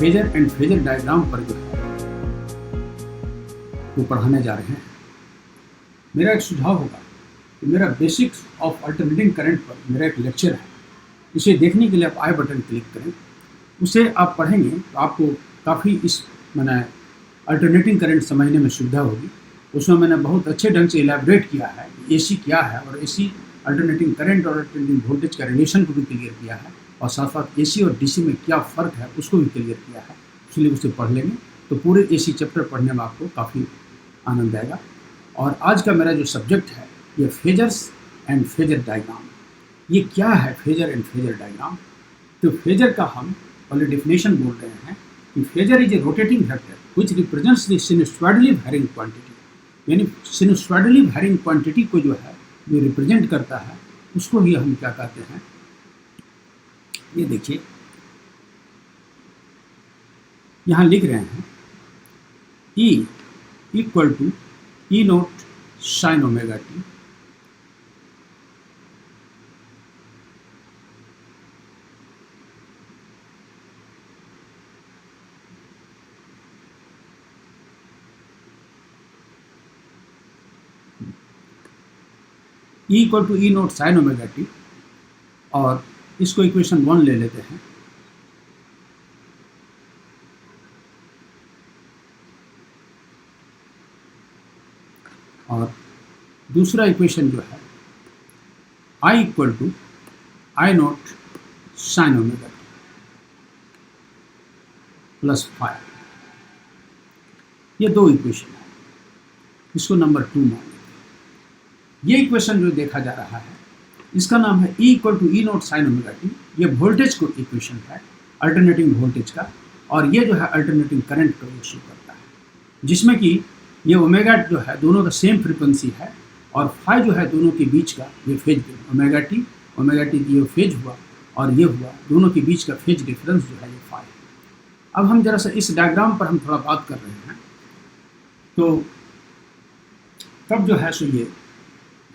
Phasor and phasor diagram पर जो है वो पढ़ाने जा रहे हैं। मेरा एक सुझाव होगा कि मेरा बेसिक्स ऑफ अल्टरनेटिंग करंट पर मेरा एक लेक्चर है, इसे देखने के लिए आप आई बटन क्लिक करें, उसे आप पढ़ेंगे तो आपको काफ़ी इस मैंने अल्टरनेटिंग करंट समझने में सुविधा होगी। उसमें मैंने बहुत अच्छे ढंग से इलेबोरेट किया है एसी क्या है और एसी अल्टरनेटिंग करंट और अल्टरनेटिंग वोल्टेज का रिलेशन को भी क्लियर किया है, और साथ साथ एसी और डीसी में क्या फ़र्क है उसको भी क्लियर किया है। इसलिए उसे पढ़ लेंगे तो पूरे एसी चैप्टर पढ़ने में आपको काफ़ी आनंद आएगा। और आज का मेरा जो सब्जेक्ट है ये फेजर्स एंड फेजर डायग्राम। ये क्या है फेजर एंड फेजर डायग्राम? तो फेजर का हम पहले डेफिनेशन बोल रहे हैं कि phasor is a rotating vector which represents the sinusoidally varying quantity, यानी सिनुसॉइडली वैरिंग क्वांटिटी को जो है जो रिप्रेजेंट करता है उसको ही हम क्या कहते हैं। ये देखिए यहाँ लिख रहे हैं E equal to E naught sine omega T E equal to E naught sine omega T, और इसको इक्वेशन 1 ले लेते हैं। और दूसरा इक्वेशन जो है I equal to I naught sine omega T plus 5। ये दो इक्वेशन है, इसको नंबर 2 मान लेते हैं। ये इक्वेशन जो देखा जा रहा है इसका नाम है E equal to E naught sine omega T. ये वोल्टेज को इक्वेशन है अल्टरनेटिंग वोल्टेज का, और ये जो है अल्टरनेटिंग करंट को शो करता है, जिसमें कि ये ओमेगा जो है दोनों का सेम फ्रीक्वेंसी है, और फाई जो है दोनों के बीच का ये फेज ओमेगा टी की ये फेज हुआ और ये हुआ, दोनों के बीच का फेज डिफरेंस जो है ये फाई है। अब हम जरा सा इस डायग्राम पर हम थोड़ा बात कर रहे हैं, तो तब जो है सो ये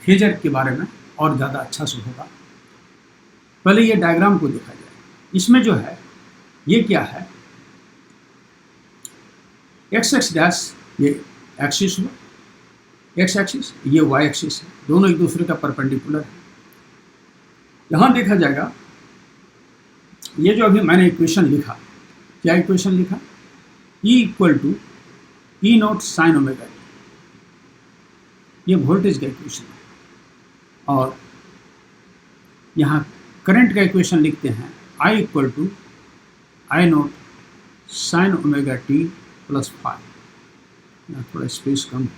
फेजर के बारे में और ज़्यादा अच्छा से होगा। पहले ये डायग्राम को देखा जाए। इसमें जो है ये क्या है, एक्स डैश ये एक्सिस हुआ, एक्स एक्सिस ये वाई एक्सिस है, दोनों एक दूसरे का परपेंडिकुलर है। यहाँ देखा जाएगा ये जो अभी मैंने इक्वेशन लिखा, क्या इक्वेशन लिखा, E equal to E naught sine omega T, ये वोल्टेज का इक्वेशन है। और यहाँ करंट का इक्वेशन लिखते हैं I equal to I naught sine omega T plus 5। यहाँ थोड़ा स्पेस कम है,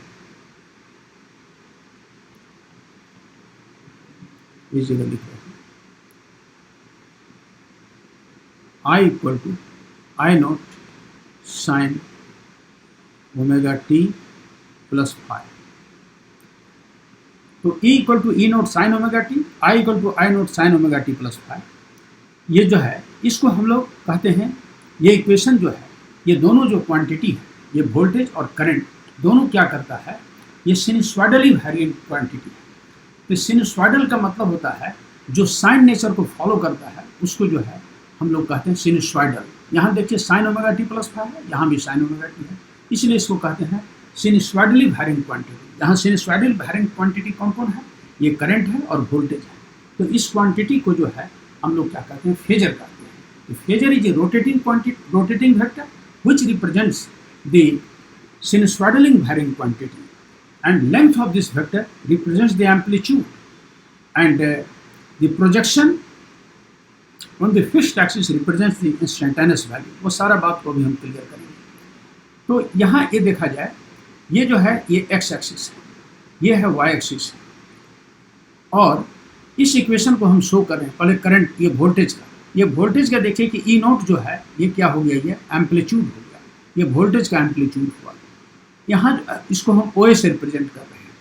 इस जगह लिख रहे हैं I equal to I naught sine omega T plus 5। तो E equal to E naught sine omega T, I equal to I naught sine omega T plus 5। ये जो है इसको हम लोग कहते हैं, ये इक्वेशन जो है ये दोनों जो क्वांटिटी है ये वोल्टेज और करंट दोनों क्या करता है, ये सिनुसॉइडली वेरिएंट क्वांटिटी है। तो सिनुसॉइडल का मतलब होता है जो साइन नेचर को फॉलो करता है उसको जो है हम लोग कहते हैं सिनुसॉइडल। यहाँ देखिए साइन ओमेगा टी प्लस 5 है, यहाँ भी साइन ओमेगा टी है, इसलिए इसको कहते हैं सिनुसॉइडली वेरिएंट क्वांटिटी। यहाँ सिनुसॉइडल वेरिएंट क्वांटिटी कौन कौन है, ये करंट है और वोल्टेज है। तो इस क्वांटिटी को जो है हम लोग क्या कहते हैं, फेजर कहते हैं। तो phasor is a rotating vector which represents the sinusoidally varying quantity, and length of this vector represents the amplitude, and the projection on the fixed axis represents the instantaneous value। वो सारा बात को भी हम clear करेंगे। तो यहाँ ये देखा जाए, ये जो है ये x एक्सिस है, ये है y एक्सिस है, और इस इक्वेशन को हम शो कर रहे हैं पहले करंट, ये वोल्टेज का, ये वोल्टेज का देखिए कि E नोट जो है ये क्या हो गया, ये एम्पलीट्यूड हो गया, ये वोल्टेज का एम्पलीट्यूड हुआ। यहाँ इसको हम OA से रिप्रेजेंट कर रहे हैं,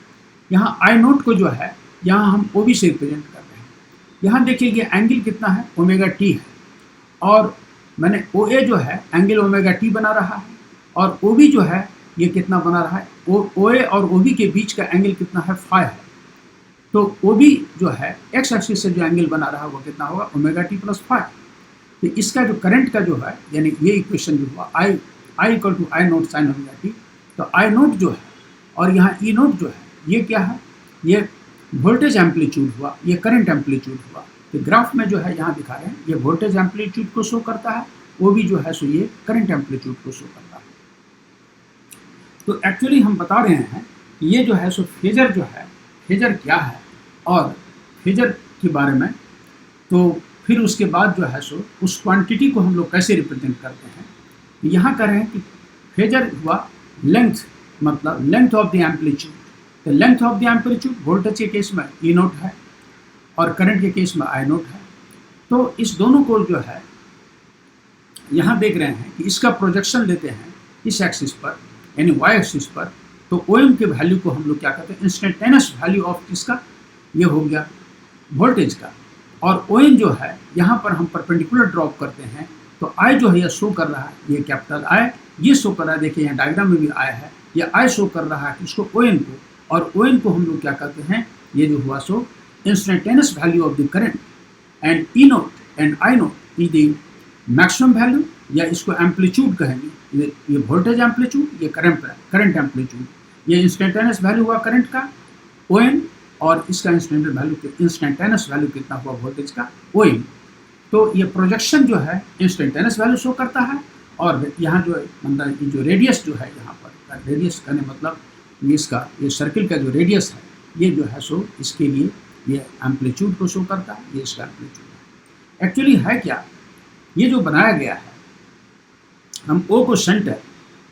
यहाँ I नोट को जो है यहाँ हम OB से रिप्रेजेंट कर रहे हैं। यहाँ देखिए ये एंगल कितना है, ओमेगा टी है, और मैंने OA जो है एंगल ओमेगा टी बना रहा है, और OB जो है ये कितना बना रहा है, OA और OB के बीच का एंगल कितना है, फाई है। तो OB जो है एक्स एक्सिस से जो एंगल बना रहा है वो कितना होगा, ओमेगा टी प्लस 5। तो इसका जो करंट का जो है, यानी ये इक्वेशन जो हुआ I equal to I naught sine omega T, तो आई नोट जो है और यहाँ ई नोट जो है, ये क्या है, ये वोल्टेज एम्पलीट्यूड हुआ, ये करंट एम्पलीट्यूड हुआ। तो ग्राफ में जो है यहाँ दिखा रहे हैं, ये वोल्टेज एम्पलीट्यूड को शो करता है, वो भी जो है सो ये करंट एम्पलीट्यूड को शो करता है। तो एक्चुअली हम बता रहे हैं कि ये जो है सो फेजर जो है, फेजर क्या है और फेजर के बारे में, तो फिर उसके बाद जो है सो उस क्वांटिटी को हम लोग कैसे रिप्रेजेंट करते हैं। यहाँ कह रहे हैं कि फेजर हुआ लेंथ, मतलब लेंथ ऑफ द एम्पलीट्यूड। तो length of the amplitude voltage के केस में ई नोट है और करंट के केस में आई नोट है। तो इस दोनों को जो है यहाँ देख रहे हैं कि इसका प्रोजेक्शन लेते हैं इस एक्सिस पर, यानी वाई एक्सिस पर। तो ओ एम के वैल्यू को हम लोग क्या कहते हैं, इंस्टेंटेनियस वैल्यू ऑफ इसका, ये हो गया वोल्टेज का। और ओ एम जो है यहाँ पर हम परपेंडिकुलर ड्रॉप करते हैं, तो आई जो है ये शो कर रहा है, ये कैपिटल आई ये शो कर रहा है, देखिए यहाँ डायग्राम में भी आई है, ये आई शो कर रहा है इसको ओ एम को, और ओ एम को हम लोग क्या कहते हैं, ये जो हुआ so instantaneous value of the current, and E naught and I naught is the maximum value, या इसको एम्पलीट्यूड कहेंगे, ये वोल्टेज एम्पलीट्यूड, ये करंट एम्पलीट्यूड, ये इंस्टेंटेनियस वैल्यू हुआ करंट का ओ एम, और इसका इंस्टेंटेनियस वैल्यू कितना हुआ वोल्टेज का ओ एम। तो ये प्रोजेक्शन जो है इंस्टेंटेनियस वैल्यू शो करता है, और यहाँ जो मतलब जो रेडियस जो है, यहाँ पर रेडियस कहने मतलब इसका, ये सर्किल का जो रेडियस है, ये जो है सो इसके लिए ये एम्पलीट्यूड को शो करता है, ये इसका एम्पलीट्यूड है। एक्चुअली है क्या, ये जो बनाया गया है, हम ओ को सेंटर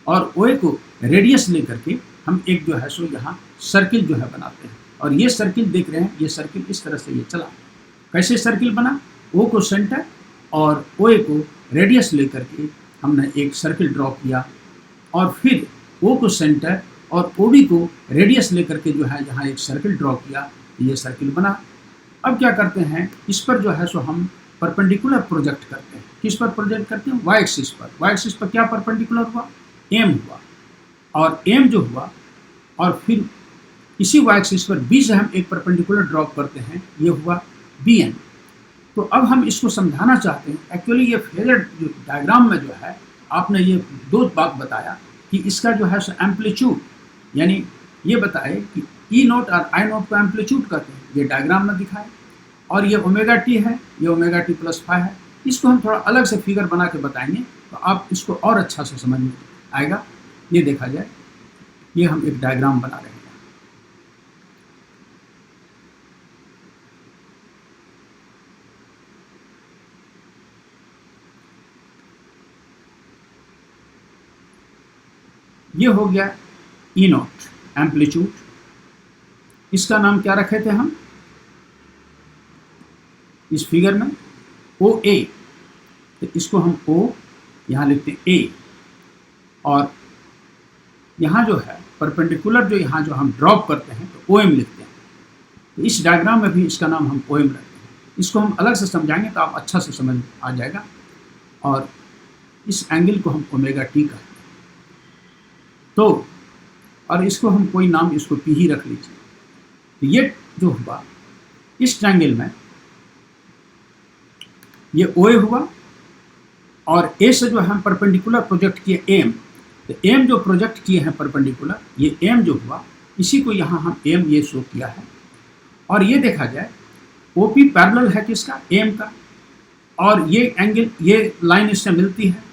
और ओ ए को रेडियस लेकर के हम एक जो है सो यहाँ सर्किल जो है बनाते हैं। और ये सर्किल देख रहे हैं, ये सर्किल इस तरह से ये चला। कैसे सर्किल बना, ओ को सेंटर और ओ ए को रेडियस लेकर के हमने एक सर्किल ड्रॉ किया, और फिर ओ को सेंटर और ओ बी को रेडियस लेकर के जो है यहाँ एक सर्किल ड्रॉ किया, ये सर्किल बना। अब क्या करते हैं, इस पर जो है सो हम परपेंडिकुलर प्रोजेक्ट करते हैं। किस पर प्रोजेक्ट करते हैं, वाई एक्सिस पर। वाई एक्सिस पर क्या परपेंडिकुलर हुआ, एम हुआ, और एम जो हुआ, और फिर इसी वाई एक्सिस पर बी से हम एक परपेंडिकुलर ड्रॉप करते हैं, ये हुआ बी एन। तो अब हम इसको समझाना चाहते हैं। एक्चुअली ये फेजर जो डायग्राम में जो है, आपने ये दो बात बताया कि इसका जो है एम्पलीट्यूड, यानी ये बताए कि ई नोट और आई नोट को एम्पलीट्यूड कहते हैं, ये डायग्राम में दिखाए, और ये ओमेगा टी है, ये ओमेगा टी प्लस फाइव है। इसको हम थोड़ा अलग से फिगर बना के बताएंगे, तो आप इसको और अच्छा से समझ में आएगा। ये देखा जाए, ये हम एक डायग्राम बना रहे हैं। ये हो गया ई नोट एम्पलीट्यूड, इसका नाम क्या रखे थे हम इस फिगर में, ओ ए। तो इसको हम ओ यहाँ लिखते हैं ए, और यहाँ जो है परपेंडिकुलर जो यहाँ जो हम ड्रॉप करते हैं तो ओ एम लिखते हैं। तो इस डायग्राम में भी इसका नाम हम ओ एम रखते हैं। इसको हम अलग से समझाएंगे तो आप अच्छा से समझ आ जाएगा। और इस एंगल को हम ओमेगा टी कहते हैं। तो और इसको हम कोई नाम, इसको पी ही रख लीजिए। तो ये जो हुआ इस ट्रायंगल में, ये ओ ए हुआ, और ए से जो हम परपेंडिकुलर प्रोजेक्ट किए एम, तो एम जो प्रोजेक्ट किए हैं परपेंडिकुलर, ये एम जो हुआ, इसी को यहाँ हम एम ये शो किया है। और ये देखा जाए ओ पी पैरेलल है किसका, एम का, और ये एंगल, ये लाइन इससे मिलती है,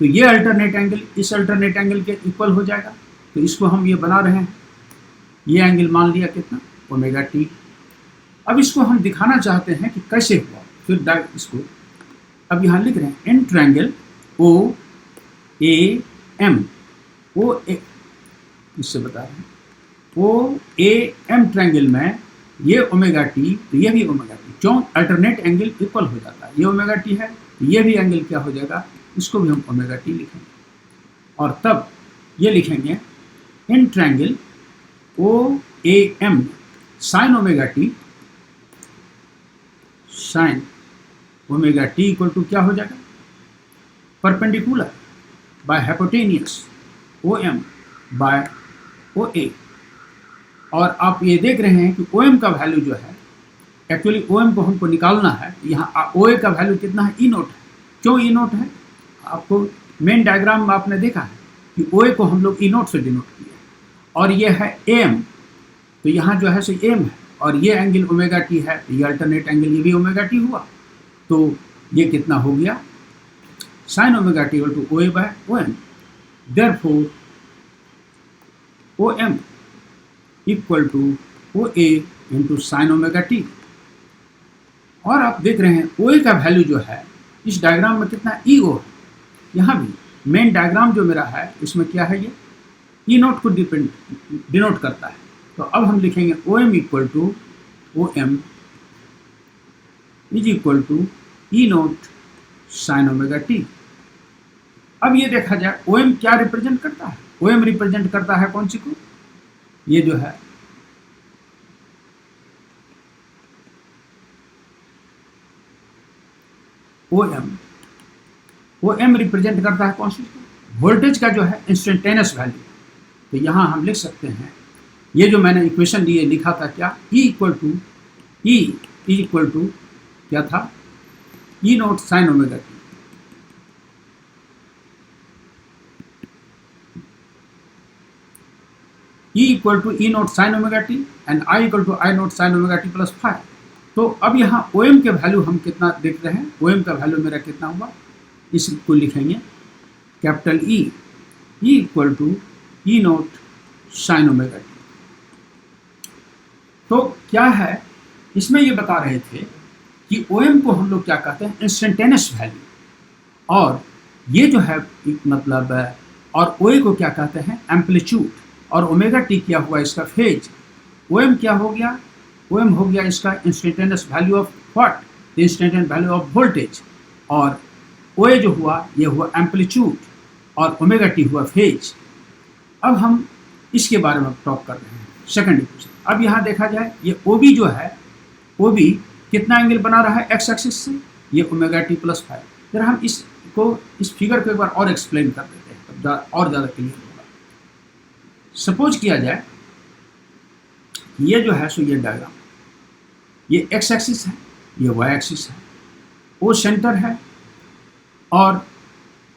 तो ये अल्टरनेट एंगल इस अल्टरनेट एंगल के इक्वल हो जाएगा। तो इसको हम ये बना रहे हैं, ये एंगल मान लिया कितना, ओमेगा टी। अब इसको हम दिखाना चाहते हैं कि कैसे हुआ, फिर इसको अब यहाँ लिख रहे हैं इन ट्रायंगल ओ ए एम, ओ ए, इससे बता रहे हैं ओ ए एम ट्रायंगल में ये ओमेगा टी, तो ये भी ओमेगा टी, क्यों, अल्टरनेट एंगल इक्वल हो जाता है। ये ओमेगा टी है, तो ये भी एंगल क्या हो जाएगा, इसको भी हम ओमेगा टी लिखेंगे। और तब ये लिखेंगे in triangle O A M sine omega T, sine omega T equal to क्या हो जाएगा, perpendicular by hypotenuse O M by O A. और आप ये देख रहे हैं कि ओ एम का वैल्यू जो है, एक्चुअली ओ एम को हमको निकालना है, यहाँ ओ ए का वैल्यू कितना है, ई नोट है, क्यों ई नोट है? आपको मेन डायग्राम में आपने देखा है कि ओ ए को हम लोग ई नोट से डिनोट किया और ये है एम, तो यहाँ जो है सो एम है और ये एंगल ओमेगा टी है, तो ये अल्टरनेट एंगल ये भी ओमेगा टी हुआ, तो ये कितना हो गया sine omega T equal to O A by O M, therefore O M equal to O A into sine omega T. और आप देख रहे हैं ओ ए का वैल्यू जो है इस डायग्राम में कितना ई ओ है, यहाँ भी मेन डायग्राम जो मेरा है इसमें क्या है, ये ई नोट को डिनोट करता है। तो अब हम लिखेंगे O M equal to O M is equal to E naught sine omega T. अब ये देखा जाए ओ एम क्या रिप्रेजेंट करता है, ओ एम रिप्रेजेंट करता है कौन सी को, ये जो है ओ एम रिप्रेजेंट करता है कौन सी को, वोल्टेज का जो है इंस्टेंटेनियस वैल्यू। तो यहाँ हम लिख सकते हैं ये जो मैंने इक्वेशन लिए लिखा था क्या, E equal to E is equal to क्या था, E naught sine omega T. E equal to E naught sine omega T and I equal to I naught sine omega T plus 5। तो अब यहाँ O M के value हम कितना देख रहे हैं, ओ एम का वैल्यू मेरा कितना हुआ, इसको लिखेंगे capital E equal to E naught sine omega T. तो क्या है इसमें ये बता रहे थे कि ओ एम को हम लोग क्या कहते हैं इंस्टेंटेनियस वैल्यू, और ये जो है मतलब और ओ ए को क्या कहते हैं एम्पलीट्यूड, और ओमेगा टी क्या हुआ इसका फेज। ओ एम क्या हो गया, ओ एम हो गया इसका instantaneous value of what, the instantaneous value of voltage, और ओ ए जो हुआ ये हुआ एम्पलीट्यूड और ओमेगा टी हुआ फेज। अब हम इसके बारे में टॉक कर रहे हैं सेकंड इक्वेशन। अब यहाँ देखा जाए ये ओ बी जो है, ओ बी कितना एंगल बना रहा है एक्स एक्सिस से, ये ओमेगा टी प्लस 5। जरा हम इसको इस फिगर को एक बार और एक्सप्लेन कर देते हैं तब और ज़्यादा क्लियर होगा। सपोज किया जाए ये जो है सो ये डायग्राम, ये एक्स एक्सिस है, ये वाई एक्सिस है, ओ सेंटर है, और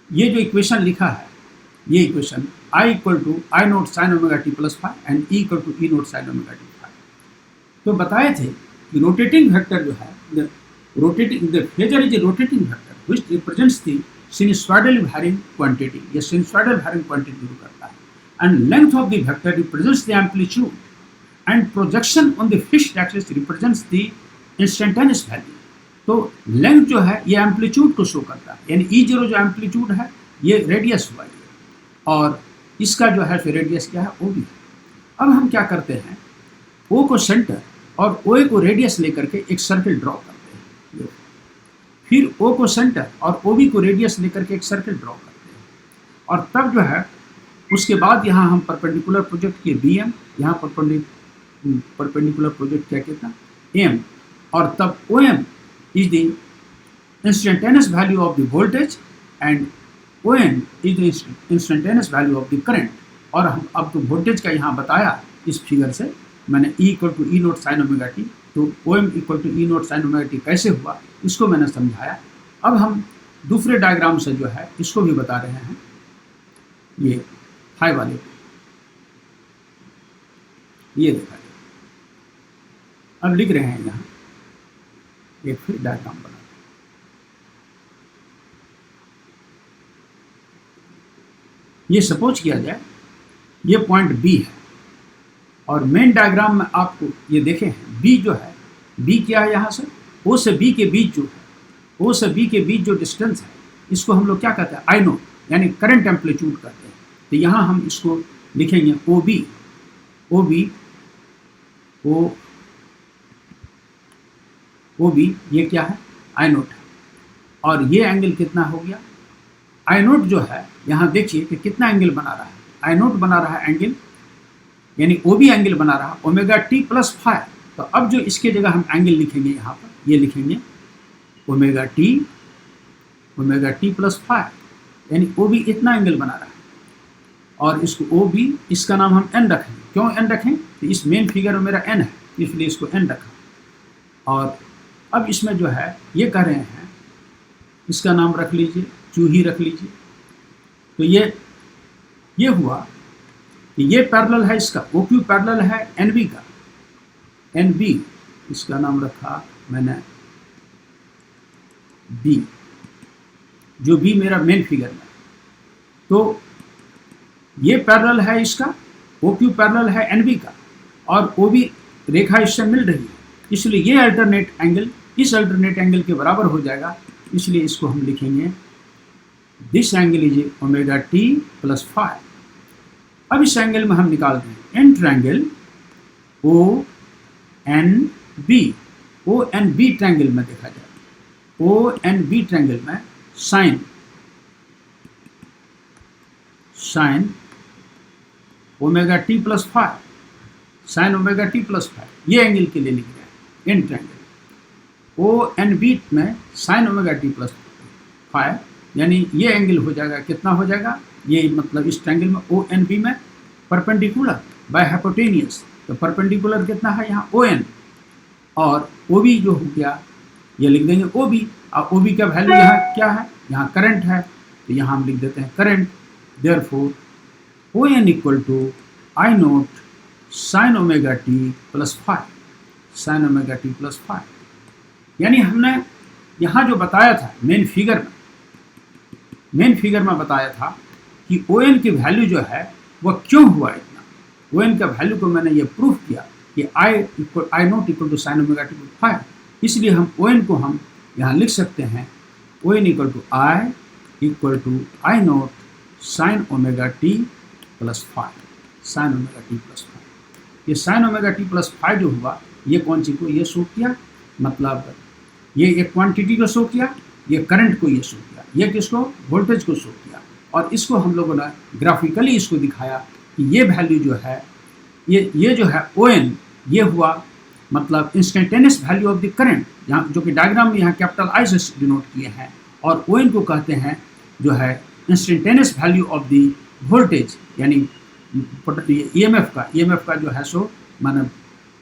ये जो इक्वेशन लिखा है ये equation I equal to I naught sine omega T plus 5 and E equal to E naught sine omega T 5। तो बताए थे कि रोटेटिंग वेक्टर जो है the phasor is a rotating vector which represents the sinusoidal varying quantity, ये sinusoidal varying quantity को करता है, and length of the vector represents the amplitude and projection on the fixed axis represents the instantaneous value. तो length जो है ये amplitude को show करता है, यानी ई जीरो जो एम्पलीट्यूड है ये रेडियस हुआ ये, और इसका जो है फिर रेडियस क्या है ओ बी। अब हम क्या करते हैं, ओ को सेंटर और ओ ए को रेडियस लेकर के एक सर्कल ड्रॉ करते हैं, फिर ओ को सेंटर और ओ बी को रेडियस लेकर के एक सर्कल ड्रॉ करते हैं, और तब जो है उसके बाद यहाँ हम परपेंडिकुलर प्रोजेक्ट किए बी एम, यहाँ परपेंडिकुलर प्रोजेक्ट क्या कितना एम, और तब O M is the instantaneous value of the voltage and ON is the instantaneous value of the current। और हम अब तो वोल्टेज का यहाँ बताया इस फिगर से, मैंने E equal to E naught sine omega T, तो OM equal to E naught sine omega T कैसे हुआ इसको मैंने समझाया। अब हम दूसरे डायग्राम से जो है इसको भी बता रहे हैं, ये हाई वाले ये देखा जाए। अब लिख रहे हैं यहाँ एक फिर डायग्राम बना, ये सपोज किया जाए ये पॉइंट बी है, और मेन डायग्राम में आपको ये देखे हैं बी जो है, बी क्या है यहाँ से ओ से बी के बीच जो है, ओ से बी के बीच जो डिस्टेंस है इसको हम लोग क्या कहते हैं आई नोट, यानी करंट एम्पलीट्यूड कहते हैं। तो यहाँ हम इसको लिखेंगे O B, O B O B ये क्या है आई नोट है, और ये एंगल कितना हो गया आई नोट जो है, यहाँ देखिए कि कितना एंगल बना रहा है, आई नोट बना रहा है एंगल, यानी ओ बी एंगल बना रहा है ओमेगा टी प्लस 5। तो अब जो इसके जगह हम एंगल लिखेंगे यहाँ पर ये लिखेंगे ओमेगा टी प्लस 5, यानी ओ बी इतना एंगल बना रहा है, और इसको ओ बी इसका नाम हम एन रखेंगे। क्यों एन रखें, तो इस मेन फिगर में मेरा एन है इसलिए इसको एन रखा। और अब इसमें जो है ये कह रहे हैं इसका नाम रख लीजिए, चूही रख लीजिए। तो ये हुआ कि ये पैरेलल है इसका, OQ पैरेलल है NB का, NB इसका नाम रखा मैंने B, जो B मेरा मेन फिगर में। तो ये पैरेलल है इसका, OQ पैरेलल है NB का, और OB रेखा इससे मिल रही है, इसलिए ये अल्टरनेट एंगल इस अल्टरनेट एंगल के बराबर हो जाएगा। इसलिए इसको हम लिखेंगे this angle is omega T plus five. अब इस एंगल में हम निकालते हैं in triangle O N B. O N B triangle में देखा जाए, ओ एन बी ट्रायंगल में sine omega T plus five, sine omega T plus five, ये एंगल के लिए लिख रहे हैं in triangle. O N B में sine omega T plus five, यानी ये एंगल हो जाएगा, कितना हो जाएगा, ये मतलब इस ट्रायंगल में ओ एन बी में परपेंडिकुलर बाय हाइपोटेनियस, तो परपेंडिकुलर कितना है यहाँ ओ एन, और ओ बी जो हो गया ये लिख देंगे ओ बी। और ओ बी का वैल्यू यहाँ क्या है, यहाँ करंट है, तो यहाँ हम लिख देते हैं current. Therefore O N equal to I naught sine omega T plus five, sine omega T plus five. यानी हमने यहाँ जो बताया था मेन फिगर में बताया था कि ओ एन की वैल्यू जो है वह क्यों हुआ इतना। ओ एन का वैल्यू को मैंने ये प्रूफ किया कि I naught equal to sine omega T plus five, इसलिए हम ओ एन को हम यहाँ लिख सकते हैं O N equal to I naught sine omega T plus five, sine omega T plus five. ये sine omega T plus five जो हुआ ये कौन सी को ये शो किया, मतलब ये एक क्वांटिटी को शो किया, ये करंट को ये शो किया, ये किसको, वोल्टेज को शो किया। और इसको हम लोगों ने ग्राफिकली इसको दिखाया कि ये वैल्यू जो है ये जो है ओ एन, ये हुआ मतलब instantaneous value of the current, यहाँ जो कि डायग्राम में यहाँ कैपिटल आई से डिनोट किए हैं, और ओ एन को कहते हैं जो है instantaneous value of the voltage, यानी ईएमएफ का जो है सो माने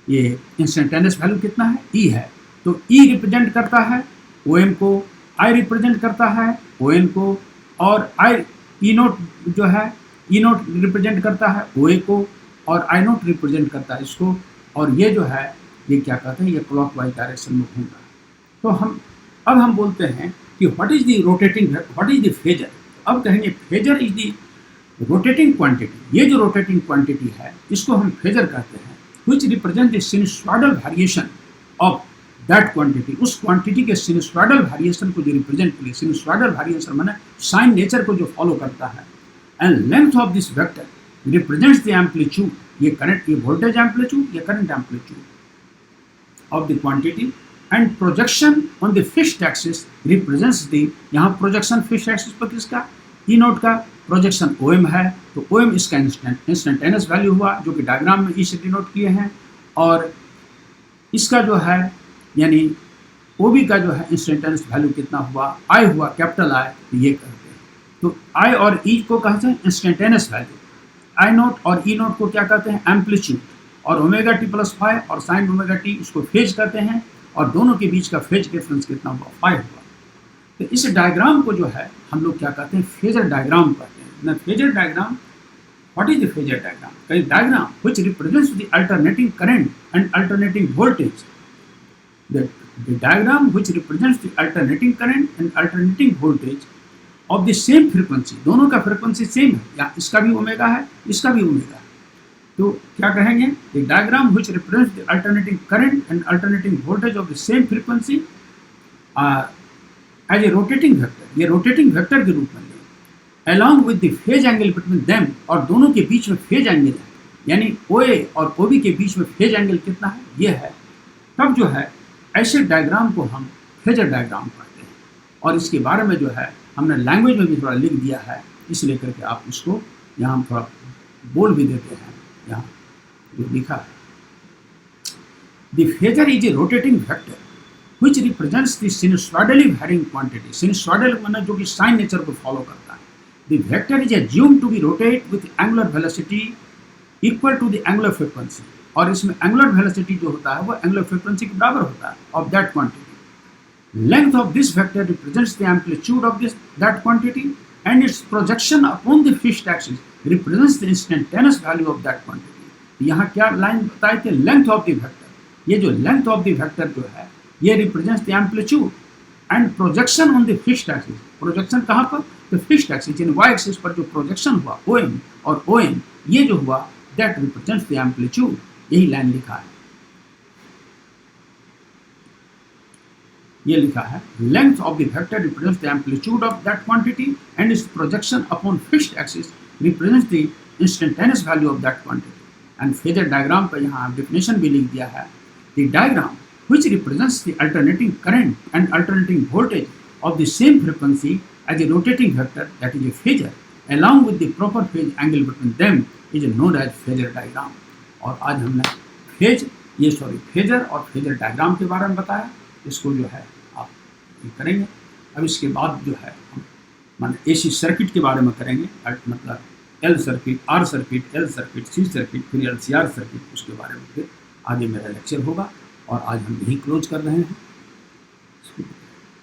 ये इंस्टेंटेनियस वैल्यू कितना है, ई है। तो ई रिप्रेजेंट करता है ओ एम को, आई रिप्रेजेंट करता है ओ एन को, और आई ई नोट जो है ई नोट रिप्रेजेंट करता है ओ ए को, और आई नोट रिप्रेजेंट करता है इसको, और ये जो है ये क्या कहते हैं, ये क्लॉकवाइज डायरेक्शन में घूम रहा है। तो अब हम बोलते हैं कि what is the rotating, what is the phasor. अब कहेंगे phasor is the rotating quantity. ये जो रोटेटिंग क्वांटिटी है इसको हम फेजर कहते हैं, which represent the sinusoidal variation of that quantity। उस क्वांटिटी के सिनुसॉइडल वेरिएशन को जो रिप्रेजेंट करिए, सिनुसॉइडल वेरिएशन माने साइन नेचर को जो फॉलो करता है। And length of this vector represents the amplitude, ये करंट, ये वोल्टेज एम्पलीट्यूड, ये current amplitude of the quantity. And projection on the fixed axis represents the, यहाँ प्रोजेक्शन फिक्स्ड एक्सिस पर किसका, ई नोट का प्रोजेक्शन ओ एम है, तो O M इसका इंस्टेंटेनियस वैल्यू हुआ जो कि डायग्राम में ई से डिनोट किए हैं, और इसका जो है यानी ओ बी का जो है इंस्टेंटेनियस वैल्यू कितना हुआ, आई हुआ, कैपिटल आई, तो ये कहते हैं। तो आई और ई को कहते हैं इंस्टेंटेनियस वैल्यू, आई नोट और ई नोट को क्या कहते हैं, एम्पलीट्यूड, और ओमेगा टी प्लस फाइव और साइन ओमेगा टी उसको फेज कहते हैं, और दोनों के बीच का फेज डिफरेंस कितना हुआ, 5 हुआ। तो इस डायग्राम को जो है हम लोग क्या कहते हैं, फेजर डायग्राम कहते हैं ना। Phasor diagram, what is the phasor diagram, कई diagram which represents the alternating current and alternating voltage, the diagram which represents the alternating current and alternating voltage of the same frequency, दोनों का frequency same है, या इसका भी omega है, इसका भी ओमेगा है, तो क्या कहेंगे, the diagram which represents the alternating current and alternating voltage of the same frequency as a rotating vector, ये rotating vector के रूप में लें, along with the phase angle between them, और दोनों के बीच में फेज एंगल है, यानी OA और OB के बीच में फेज एंगल कितना है, ये है। तब जो है ऐसे डायग्राम को हम फेजर डायग्राम कहते हैं, और इसके बारे में जो है हमने लैंग्वेज में भी थोड़ा लिख दिया है, इसलिए करके आप इसको यहाँ हम थोड़ा बोल भी देते हैं, यहाँ जो लिखा है, the phasor is a rotating vector which represents the sinusoidally varying quantity. Sinusoidal माने जो कि साइन नेचर को फॉलो करता है। The vector is assumed to be rotate with angular velocity equal to the angular frequency, और इसमें angular velocity जो होता है वो एंगुलर फ्रीक्वेंसी के बराबर होता है of that quantity. Length of this vector represents the amplitude of that quantity, and its projection upon the fixed axis represents the instantaneous value of that quantity. यहाँ क्या लाइन बताई थी? Length of the vector. ये जो length of the vector जो है ये represents the amplitude and projection on the fixed axis. Projection कहाँ पर? तो फिक्स्ड एक्सिस यानी वाई एक्सिस पर जो प्रोजेक्शन हुआ ओ एम और ओ एम ये जो हुआ दैट रिप्रेजेंट्स द एम्पलीट्यूड। यही लाइन लिखा है, ये लिखा है length of the vector represents the amplitude of that quantity and it's projection upon fixed axis represents the instantaneous value of that quantity. And phasor diagram का यहाँ definition भी लिख दिया है। The diagram which represents the alternating current and alternating voltage of the same frequency as a rotating vector, that is a phasor, along with the proper phase angle between them is known as phasor diagram। और आज हमने phasor और phasor diagram के बारे में बताया। इसको जो है आप करेंगे। अब इसके बाद जो है हम माने एसी सर्किट के बारे में करेंगे, मतलब L circuit, R circuit, L circuit, C circuit, फिर एलसीआर सर्किट, उसके बारे में फिर आगे मेरा लेक्चर होगा। और आज हम यही क्लोज कर रहे हैं।